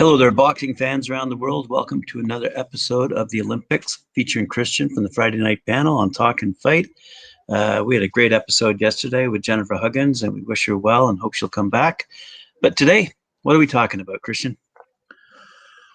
Hello there, boxing fans around the world. Welcome to another episode of the Olympics featuring Christian from the Friday night panel on Talkin Fight. We had a great episode yesterday with Jennifer Huggins, and we wish her well and hope she'll come back. But today, what are we talking about, Christian?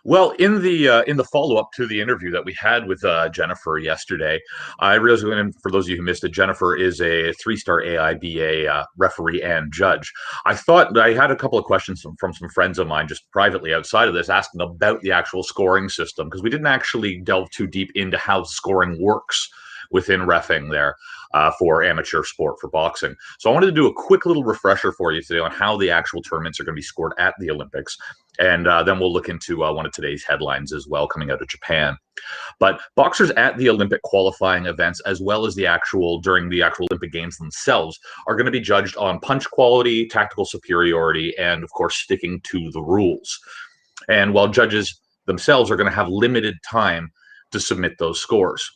Well, in the follow-up to the interview that we had with Jennifer yesterday, I realized, and for those of you who missed it, Jennifer is a three-star AIBA referee and judge. I thought I had a couple of questions from some friends of mine just privately outside of this, asking about the actual scoring system, because we didn't actually delve too deep into how scoring works within reffing there for amateur sport, for boxing. So I wanted to do a quick little refresher for you today on how the actual tournaments are going to be scored at the Olympics. And then we'll look into one of today's headlines as well, coming out of Japan. But boxers at the Olympic qualifying events, as well as during the actual Olympic Games themselves, are going to be judged on punch quality, tactical superiority, and of course, sticking to the rules. And while judges themselves are going to have limited time to submit those scores.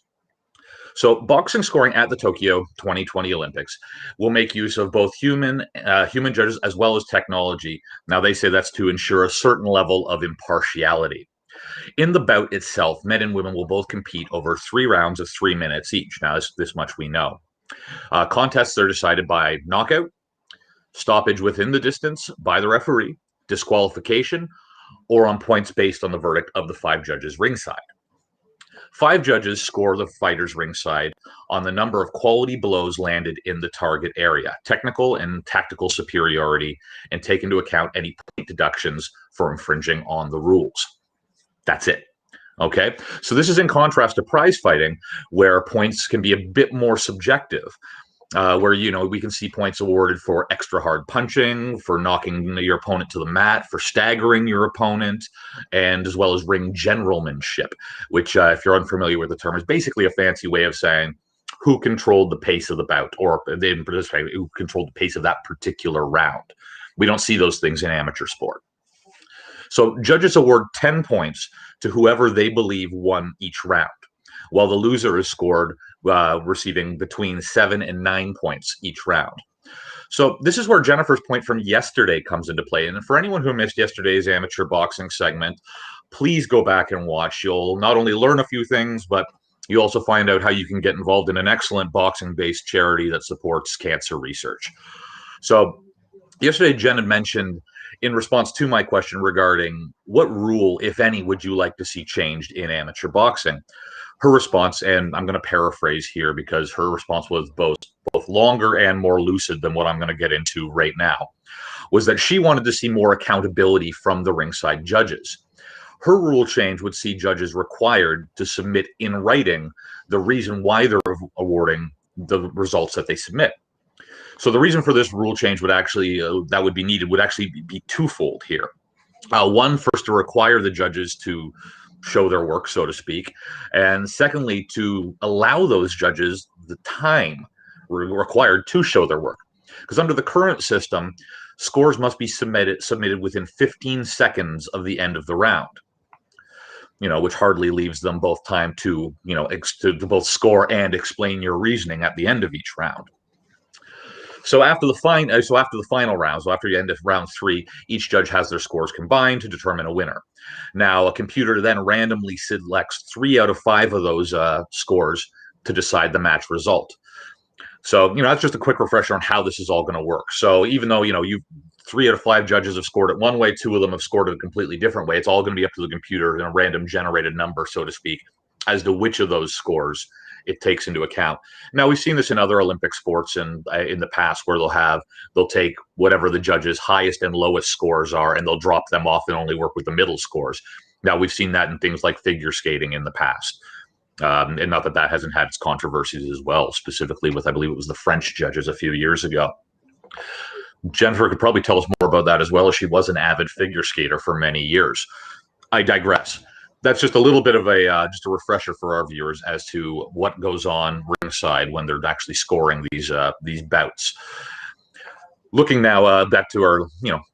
So boxing scoring at the Tokyo 2020 Olympics will make use of both human judges as well as technology. Now, they say that's to ensure a certain level of impartiality. In the bout itself, men and women will both compete over 3 rounds of 3 minutes each. Now, this much we know. Contests are decided by knockout, stoppage within the distance by the referee, disqualification, or on points based on the verdict of the 5 judges ringside. 5 judges score the fighters ringside on the number of quality blows landed in the target area, technical and tactical superiority, and take into account any point deductions for infringing on the rules. That's it. Okay, so this is in contrast to prize fighting, where points can be a bit more subjective. Where, we can see points awarded for extra hard punching, for knocking your opponent to the mat, for staggering your opponent, and as well as ring generalmanship, which, if you're unfamiliar with the term, is basically a fancy way of saying who controlled the pace of the bout, or who controlled the pace of that particular round. We don't see those things in amateur sport. So judges award 10 points to whoever they believe won each round, while the loser is scored receiving between 7 and 9 points each round. So this is where Jennifer's point from yesterday comes into play. And for anyone who missed yesterday's amateur boxing segment, please go back and watch. You'll not only learn a few things, but you also find out how you can get involved in an excellent boxing-based charity that supports cancer research. So yesterday, Jen had mentioned, in response to my question regarding what rule, if any, would you like to see changed in amateur boxing, her response, and I'm going to paraphrase here because her response was both longer and more lucid than what I'm going to get into right now, was that she wanted to see more accountability from the ringside judges. Her rule change would see judges required to submit in writing the reason why they're awarding the results that they submit. So the reason for this rule change would actually be twofold here. One, first, to require the judges to show their work, so to speak, and secondly, to allow those judges the time required to show their work. Because under the current system, scores must be submitted within 15 seconds of the end of the round, which hardly leaves them both time to both score and explain your reasoning at the end of each round. So after the final round, so after the end of round 3, each judge has their scores combined to determine a winner. Now, a computer then randomly selects 3 out of 5 of those scores to decide the match result. So, that's just a quick refresher on how this is all going to work. So even though, 3 out of 5 judges have scored it one way, 2 of them have scored it a completely different way, it's all going to be up to the computer in a random generated number, so to speak, as to which of those scores it takes into account. Now, we've seen this in other Olympic sports in the past, where they'll take whatever the judges' highest and lowest scores are, and they'll drop them off and only work with the middle scores. Now, we've seen that in things like figure skating in the past. And not that hasn't had its controversies as well, specifically with, I believe it was the French judges a few years ago. Jennifer could probably tell us more about that, as well, as she was an avid figure skater for many years. I digress. That's just a little bit of a refresher for our viewers as to what goes on ringside when they're actually scoring these bouts. Looking now back to our,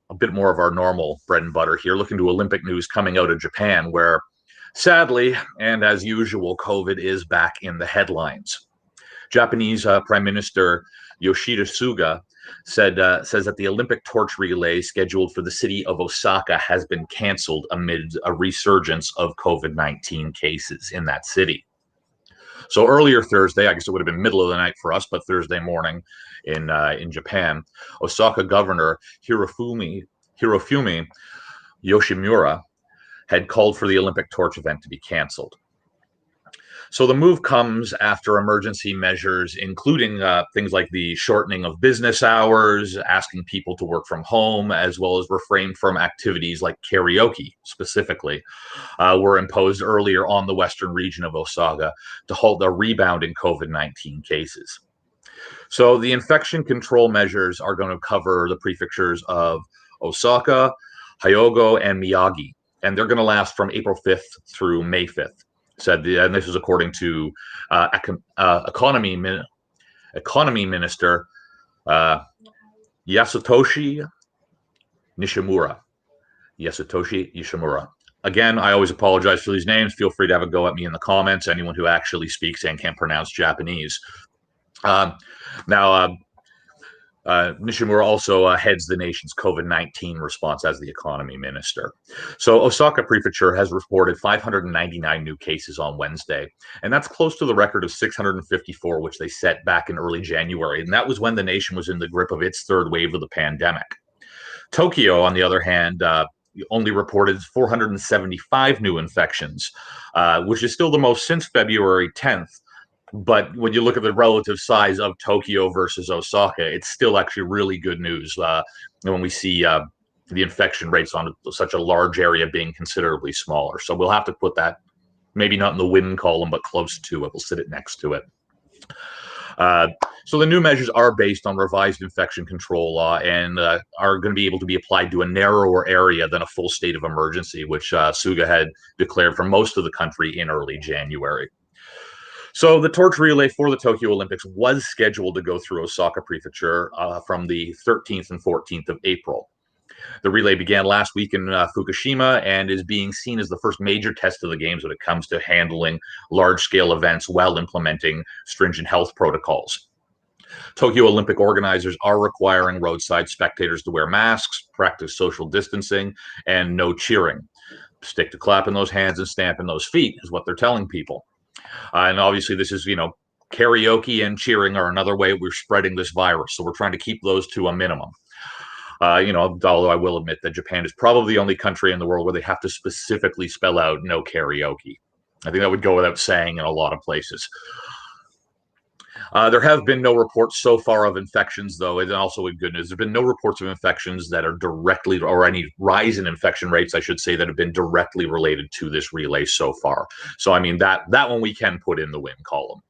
a bit more of our normal bread and butter here, looking to Olympic news coming out of Japan, where sadly, and as usual, COVID is back in the headlines. Japanese Prime Minister Yoshida Suga says that the Olympic torch relay scheduled for the city of Osaka has been canceled amid a resurgence of COVID-19 cases in that city. So earlier Thursday, I guess it would have been middle of the night for us, but Thursday morning in Japan, Osaka Governor Hirofumi Yoshimura had called for the Olympic torch event to be canceled. So the move comes after emergency measures, including things like the shortening of business hours, asking people to work from home, as well as refrain from activities like karaoke specifically, were imposed earlier on the western region of Osaka to halt a rebound in COVID-19 cases. So the infection control measures are going to cover the prefectures of Osaka, Hyogo, and Miyagi, and they're going to last from April 5th through May 5th. And this is according to economy minister Yasutoshi Nishimura. Yasutoshi Nishimura. Again, I always apologize for these names. Feel free to have a go at me in the comments. Anyone who actually speaks and can pronounce Japanese. Nishimura also heads the nation's COVID-19 response as the economy minister. So Osaka Prefecture has reported 599 new cases on Wednesday, and that's close to the record of 654, which they set back in early January. And that was when the nation was in the grip of its third wave of the pandemic. Tokyo, on the other hand, only reported 475 new infections, which is still the most since February 10th. But when you look at the relative size of Tokyo versus Osaka, it's still actually really good news when we see the infection rates on such a large area being considerably smaller. So we'll have to put that maybe not in the win column, but close to it. We'll sit it next to it. So the new measures are based on revised infection control law and are going to be able to be applied to a narrower area than a full state of emergency, which Suga had declared for most of the country in early January. So the torch relay for the Tokyo Olympics was scheduled to go through Osaka Prefecture from the 13th and 14th of April. The relay began last week in Fukushima and is being seen as the first major test of the games when it comes to handling large-scale events while implementing stringent health protocols. Tokyo Olympic organizers are requiring roadside spectators to wear masks, practice social distancing, and no cheering. Stick to clapping those hands and stamping those feet is what they're telling people. And obviously, this is, karaoke and cheering are another way we're spreading this virus. So we're trying to keep those to a minimum. Although I will admit that Japan is probably the only country in the world where they have to specifically spell out no karaoke. I think that would go without saying in a lot of places. There have been no reports so far of infections, though, and also with good news, there have been no reports of infections that are directly, or any rise in infection rates, I should say, that have been directly related to this relay so far. So, I mean, that one we can put in the win column.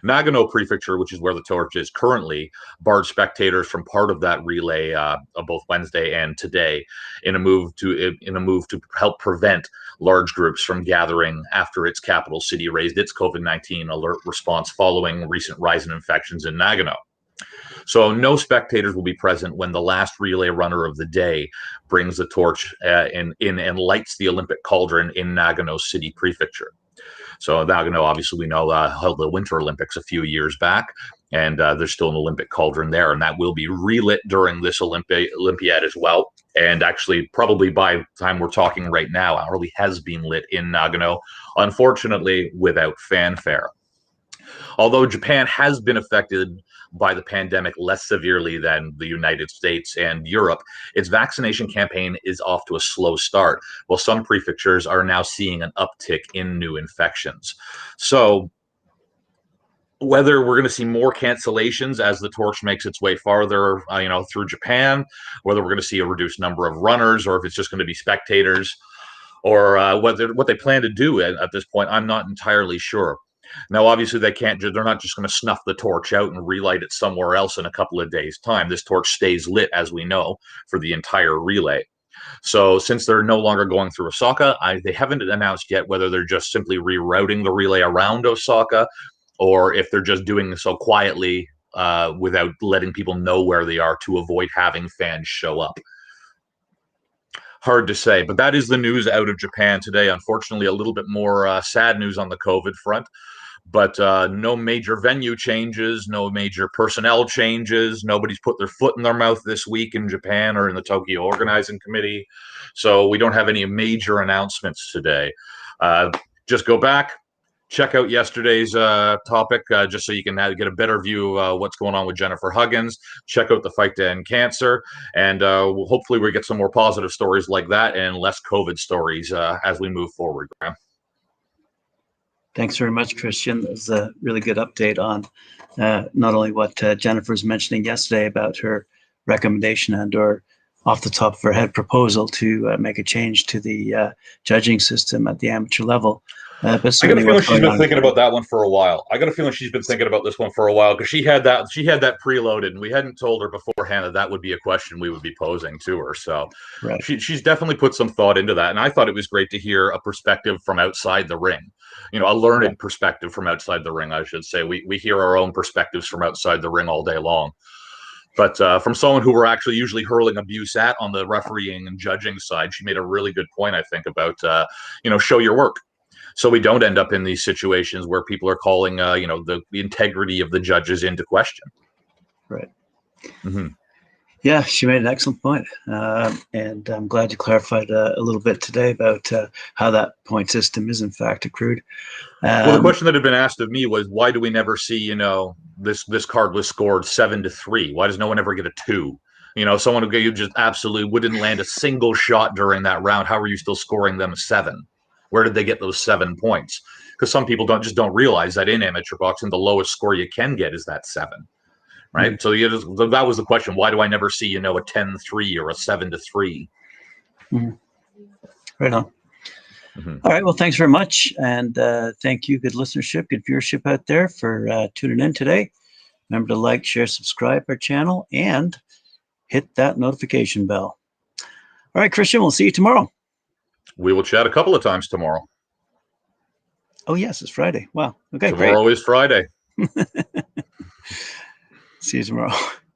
Nagano Prefecture, which is where the torch is currently, barred spectators from part of that relay both Wednesday and today in a move to help prevent large groups from gathering after its capital city raised its COVID-19 alert response following recent rise in infections in Nagano. So no spectators will be present when the last relay runner of the day brings the torch in and lights the Olympic cauldron in Nagano City Prefecture. So Nagano, obviously, we know held the Winter Olympics a few years back, and there's still an Olympic cauldron there, and that will be relit during this Olympiad as well. And actually, probably by the time we're talking right now, already has been lit in Nagano, unfortunately, without fanfare. Although Japan has been affected by the pandemic less severely than the United States and Europe, its vaccination campaign is off to a slow start, while some prefectures are now seeing an uptick in new infections. So whether we're going to see more cancellations as the torch makes its way farther, through Japan, whether we're going to see a reduced number of runners, or if it's just going to be spectators, or what they plan to do at this point, I'm not entirely sure. Now, obviously, they're not just going to snuff the torch out and relight it somewhere else in a couple of days' time. This torch stays lit, as we know, for the entire relay. So since they're no longer going through Osaka, they haven't announced yet whether they're just simply rerouting the relay around Osaka, or if they're just doing so quietly without letting people know where they are to avoid having fans show up. Hard to say, but that is the news out of Japan today. Unfortunately, a little bit more sad news on the COVID front. but no major venue changes, no major personnel changes. Nobody's put their foot in their mouth this week in Japan or in the Tokyo Organizing Committee. So we don't have any major announcements today. Just go back, check out yesterday's topic just so you can get a better view of what's going on with Jennifer Huggins. Check out the fight to end cancer, and hopefully we get some more positive stories like that and less COVID stories as we move forward, Graham. Thanks very much, Christian. That was a really good update on not only what Jennifer's mentioning yesterday about her recommendation and or off the top of her head proposal to make a change to the judging system at the amateur level. But I got a feeling she's been on thinking about that one for a while. I got a feeling she's been thinking about this one for a while because she had that preloaded, and we hadn't told her beforehand that that would be a question we would be posing to her. So right. she's definitely put some thought into that, and I thought it was great to hear a perspective from outside the ring. You know, a learned perspective from outside the ring, I should say. We hear our own perspectives from outside the ring all day long. But from someone who we're actually usually hurling abuse at on the refereeing and judging side, she made a really good point, I think, about, show your work. So we don't end up in these situations where people are calling, the integrity of the judges into question. Right. Mm-hmm. Yeah, she made an excellent point. And I'm glad you clarified a little bit today about how that point system is in fact accrued. Well, the question that had been asked of me was, why do we never see, this card was scored 7-3? Why does no one ever get a 2? Someone who just absolutely wouldn't land a single shot during that round. How are you still scoring them 7? Where did they get those 7 points? Because some people don't realize that in amateur boxing, the lowest score you can get is that 7. Right. Mm-hmm. So that was the question. Why do I never see, a 10-3 or a 7-3? Mm-hmm. Right on. Mm-hmm. All right. Well, thanks very much. And thank you. Good listenership, good viewership out there for tuning in today. Remember to like, share, subscribe our channel, and hit that notification bell. All right, Christian, we'll see you tomorrow. We will chat a couple of times tomorrow. Oh, yes, it's Friday. Wow. Okay, tomorrow great. Is Friday. See you tomorrow.